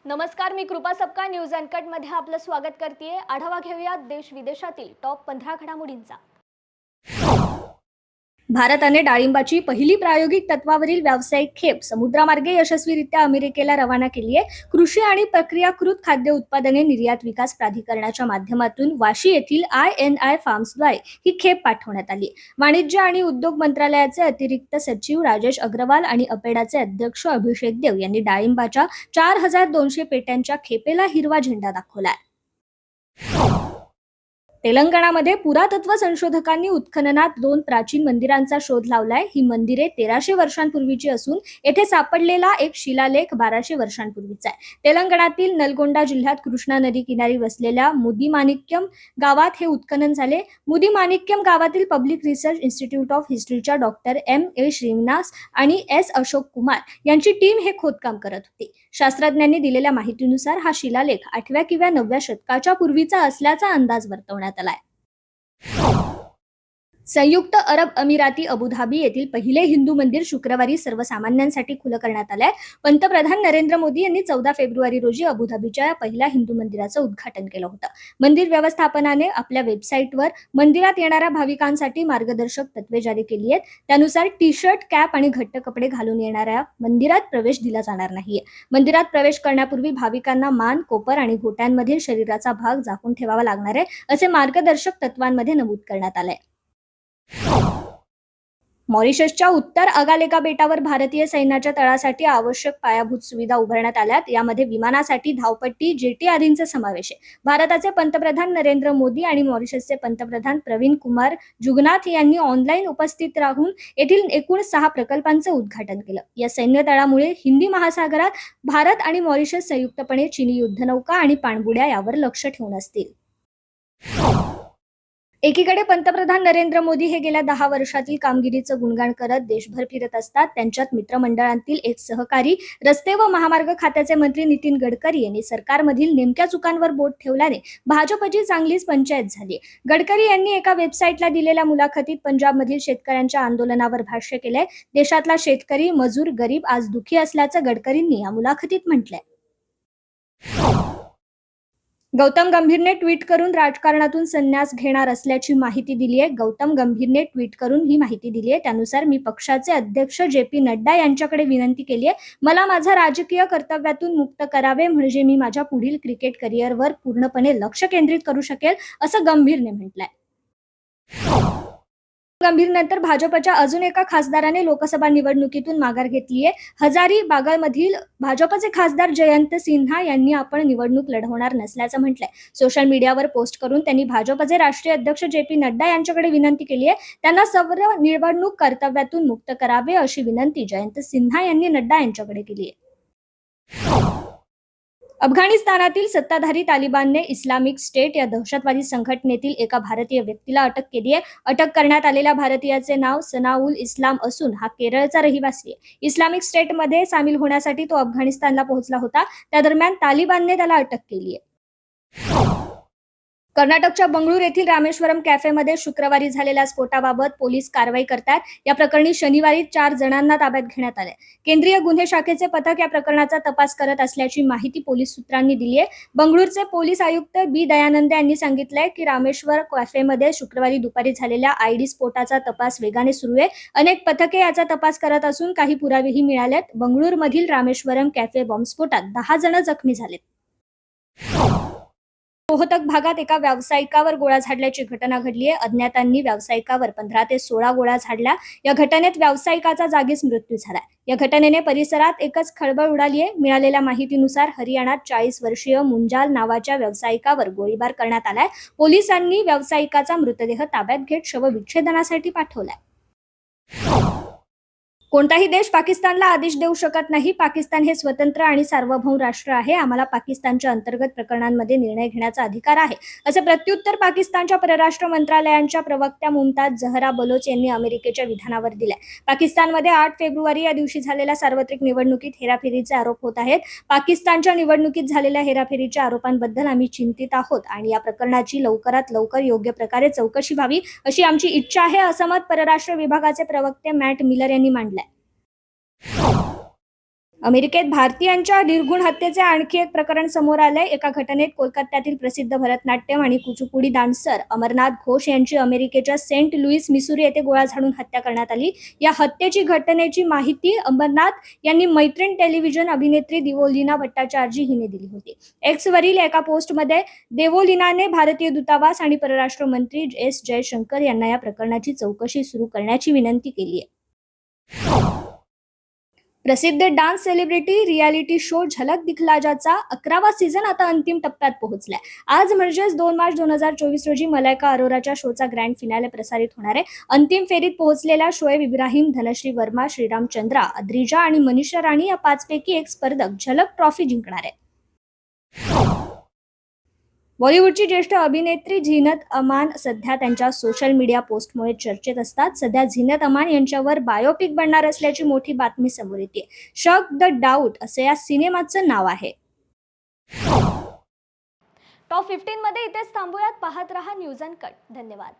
नमस्कार, मी कृपा सबका न्यूज अनकट मध्ये आपलं स्वागत करते। आढावा घेऊया देश विदेशातील टॉप 15 घडामोडींचा। भारताने डाळिंबाची पहिली प्रायोगिक तत्वावरील व्यावसायिक खेप समुद्रमार्गे यशस्वीरित्या अमेरिकेला रवाना केली आहे। कृषी आणि प्रक्रियाकृत खाद्य उत्पादने निर्यात विकास प्राधिकरणाच्या माध्यमातून वाशी येथील INI फार्म्सद्वारे ही खेप पाठवण्यात आली। वाणिज्य आणि उद्योग मंत्रालयाचे अतिरिक्त सचिव राजेश अग्रवाल आणि अपेडाचे अध्यक्ष अभिषेक देव यांनी डाळिंबाच्या 4200 पेट्यांच्या खेपेला हिरवा झेंडा दाखवला। तेलंगणामध्ये पुरातत्व संशोधकांनी उत्खननात 2 प्राचीन मंदिरांचा शोध लावलाय। ही मंदिरे 1300 वर्षांपूर्वीची असून येथे सापडलेला एक शिलालेख 1200 वर्षांपूर्वीचा आहे। तेलंगणातील नलगोंडा जिल्ह्यात कृष्णा नदी किनारी वसलेल्या मुदीमाणिक्यम गावात हे उत्खनन झाले। मुदीमाणिक्यम गावातील पब्लिक रिसर्च इन्स्टिट्यूट ऑफ हिस्ट्रीच्या डॉक्टर MA श्रीनिवास आणि S अशोक कुमार यांची टीम हे खोदकाम करत होती। शास्त्रज्ञांनी दिलेल्या माहितीनुसार हा शिलालेख 8व्या किंवा 9व्या शतकाच्या पूर्वीचा असल्याचा अंदाज वर्तवण्यात आलाय। संयुक्त अरब अमिराती अबुधाबी येथील पहिले हिंदू मंदिर शुक्रवारी सर्वसामान्यांसाठी खुलं करण्यात आलंय। पंतप्रधान नरेंद्र मोदी यांनी 14 फेब्रुवारी रोजी अबुधाबीच्या पहिल्या हिंदू मंदिराचं उद्घाटन केलं होतं। मंदिर व्यवस्थापनाने आपल्या वेबसाईटवर मंदिरात येणाऱ्या भाविकांसाठी मार्गदर्शक तत्वे जारी केली आहेत। त्यानुसार टी-शर्ट, कॅप आणि घट्ट कपडे घालून येणाऱ्या मंदिरात प्रवेश दिला जाणार नाहीये। मंदिरात प्रवेश करण्यापूर्वी भाविकांना मान, कोपर आणि घोट्यांमधील शरीराचा भाग झाकून ठेवावा लागणार आहे, असे मार्गदर्शक तत्वांमध्ये नमूद करण्यात आलंय। मॉरिशसच्या उत्तर अगालेका बेटावर भारतीय सैन्याच्या तळासाठी आवश्यक पायाभूत सुविधा उभारण्यात आल्यात। यामध्ये विमानासाठी धावपट्टी, जेटी आदींचा समावेश आहे। भारताचे पंतप्रधान नरेंद्र मोदी आणि मॉरिशसचे पंतप्रधान प्रवीण कुमार जुगनाथ यांनी ऑनलाईन उपस्थित राहून येथील एकूण 6 प्रकल्पांचं उद्घाटन केलं। या सैन्य तळामुळे हिंदी महासागरात भारत आणि मॉरिशस संयुक्तपणे चीनी युद्धनौका आणि पाणबुड्या यावर लक्ष ठेवून असतील। एकीकडे पंतप्रधान नरेंद्र मोदी हे गेल्या 10 वर्षातील कामगिरीचं गुणगान करत देशभर फिरत असतात। त्यांच्यात मित्रमंडळांतील एक सहकारी रस्ते व महामार्ग खात्याचे मंत्री नितीन गडकरी यांनी सरकारमधील नेमक्या चुकांवर बोट ठेवल्याने भाजपची चांगलीच पंचायत झाली। गडकरी यांनी एका वेबसाईटला दिलेल्या मुलाखतीत पंजाबमधील शेतकऱ्यांच्या आंदोलनावर भाष्य केलंय। देशातला शेतकरी, मजूर, गरीब आज दुखी असल्याचं गडकरींनी या मुलाखतीत म्हटलंय। गौतम गंभीरने ट्विट करून राजकारणातून संन्यास घेणार असल्याची माहिती दिली आहे। गौतम गंभीरने ट्विट करून ही माहिती दिली आहे। त्यानुसार मी पक्षाचे अध्यक्ष JP नड्डा यांच्याकडे विनंती केली आहे। मला माझा राजकीय कर्तव्यातून मुक्त करावे, म्हणजे मी माझ्या पुढील क्रिकेट करिअरवर पूर्णपणे लक्ष केंद्रित करू शकेल, असं गंभीरने म्हटलंय। गंभीरनंतर भाजपच्या अजून एका खासदाराने लोकसभा निवडणुकीतून माघार घेतली आहे। हजारीबागमधील भाजपचे खासदार जयंत सिन्हा यांनी आपण निवडणूक लढवणार नसल्याचं म्हटलंय। सोशल मीडियावर पोस्ट करून त्यांनी भाजपचे राष्ट्रीय अध्यक्ष JP नड्डा यांच्याकडे विनंती केली आहे। त्यांना सर्व निवडणूक कर्तव्यातून मुक्त करावे, अशी विनंती जयंत सिन्हा यांनी नड्डा यांच्याकडे केली आहे। अफगाणिस्तानातील सत्ताधारी तालिबानने इस्लामिक स्टेट या दहशतवादी संघटनेतील एका भारतीय व्यक्तीला अटक केली आहे। अटक करण्यात आलेल्या भारतीयाचे नाव सनाउल इस्लाम असून हा केरळचा रहिवासी आहे। इस्लामिक स्टेटमध्ये सामील होण्यासाठी तो अफगाणिस्तानला पोहोचला होता। त्या दरम्यान तालिबानने त्याला अटक केली आहे। कर्नाटकच्या बंगळूर येथील रामेश्वरम कॅफेमध्ये शुक्रवारी झालेल्या स्फोटाबाबत पोलीस कारवाई करतात। या प्रकरणी शनिवारी 4 जणांना ताब्यात घेण्यात आले। केंद्रीय गुन्हे शाखेचे पथक या प्रकरणाचा तपास करत असल्याची माहिती पोलीस सूत्रांनी दिली आहे। बंगळूरचे पोलीस आयुक्त B दयानंद यांनी सांगितलंय की रामेश्वर कॅफेमध्ये शुक्रवारी दुपारी झालेल्या ID स्फोटाचा तपास वेगाने सुरू आहे। अनेक पथके याचा तपास करत असून काही पुरावेही मिळालेत। बंगळूरमधील रामेश्वरम कॅफे बॉम्बस्फोटात 10 जण जखमी झालेत। रोहतक भागात एका व्यावसायिकावर गोळ्या झाडल्याची घटना घडली आहे। अज्ञातांनी व्यावसायिकावर 15 ते 16 गोळ्या झाडल्या। या घटनेत व्यावसायिकाचा जागीच मृत्यू झाला। या घटनेने परिसरात एकच खळबळ उडाली आहे। मिळालेल्या माहितीनुसार हरियाणात 40 वर्षीय मुंजाल नावाच्या व्यावसायिकावर गोळीबार करण्यात आलाय। पोलिसांनी व्यावसायिकाचा मृतदेह ताब्यात घेत शवविच्छेदनासाठी पाठवलाय। कोणताही देश पाकिस्तानला आदेश देऊ शकत नाही। पाकिस्तान हे स्वतंत्र आणि सार्वभौम राष्ट्र आहे। आम्हाला पाकिस्तानच्या अंतर्गत प्रकरणांमध्ये निर्णय घेण्याचा अधिकार आहे, असे प्रत्युत्तर पाकिस्तानच्या परराष्ट्र मंत्रालयाच्या प्रवक्त्या मुमताज जहरा बलोच यांनी अमेरिकेच्या विधानावर दिले। पाकिस्तानमध्ये 8 फेब्रुवारी या दिवशी झालेल्या सार्वत्रिक निवडणुकीत हेराफेरीचे आरोप होत आहेत। पाकिस्तानच्या निवडणुकीत झालेल्या हेराफेरीच्या आरोपांबद्दल आम्ही चिंतित आहोत आणि या प्रकरणाची लवकरात लवकर योग्य प्रकारे चौकशी व्हावी, अशी आमची इच्छा आहे, असं मत परराष्ट्र विभागाचे प्रवक्ते मॅट मिलर यांनी मांडले। अमेरिकेत भारतीयांच्या निर्घृण हत्येचे आणखी एक प्रकरण समोर आलंय. एका घटनेत कोलकात्यातील प्रसिद्ध भरतनाट्यम आणि कुचीपुडी डान्सर अमरनाथ घोष यांची अमेरिकेच्या सेंट लुईस मिसुरी येथे गोळ्या झाडून हत्या करण्यात आली. या हत्येची घटनेची माहिती अमरनाथ यांनी मैत्रीण टेलिव्हिजन अभिनेत्री देवोलीना भट्टाचार्जी हिने दिली होती. एक्सवरील एका पोस्टमध्ये देवोलीनाने भारतीय दूतावास आणि परराष्ट्र मंत्री एस जयशंकर यांना या प्रकरणाची चौकशी सुरू करण्याची विनंती केली आहे. प्रसिद्ध डान्स सेलिब्रिटी रियालिटी शो झलक दिखलाजाचा 11वा सीझन आता अंतिम टप्प्यात पोहोचलाय. आज म्हणजेच 2 मार्च 2024 रोजी मलायका अरोराच्या शोचा ग्रँड फिनाले प्रसारित होणार आहे. अंतिम फेरीत पोहोचलेल्या शोएब इब्राहिम, धनश्री वर्मा, श्रीराम चंद्रा, अद्रिजा आणि मनीषा राणी या 5पैकी एक स्पर्धक झलक ट्रॉफी जिंकणार आहे. बॉलिवूडची ज्येष्ठ अभिनेत्री झीनत अमान सध्या त्यांच्या सोशल मीडिया पोस्टमुळे चर्चेत असतात. सध्या झीनत अमान यांच्यावर बायोपिक बनणार असल्याची मोठी बातमी समोर येते. शक द डाऊट असे या सिनेमाचं नाव आहे. टॉप 15 मध्ये इथेच थांबूयात. पाहत रहा न्यूज अँड कट. धन्यवाद.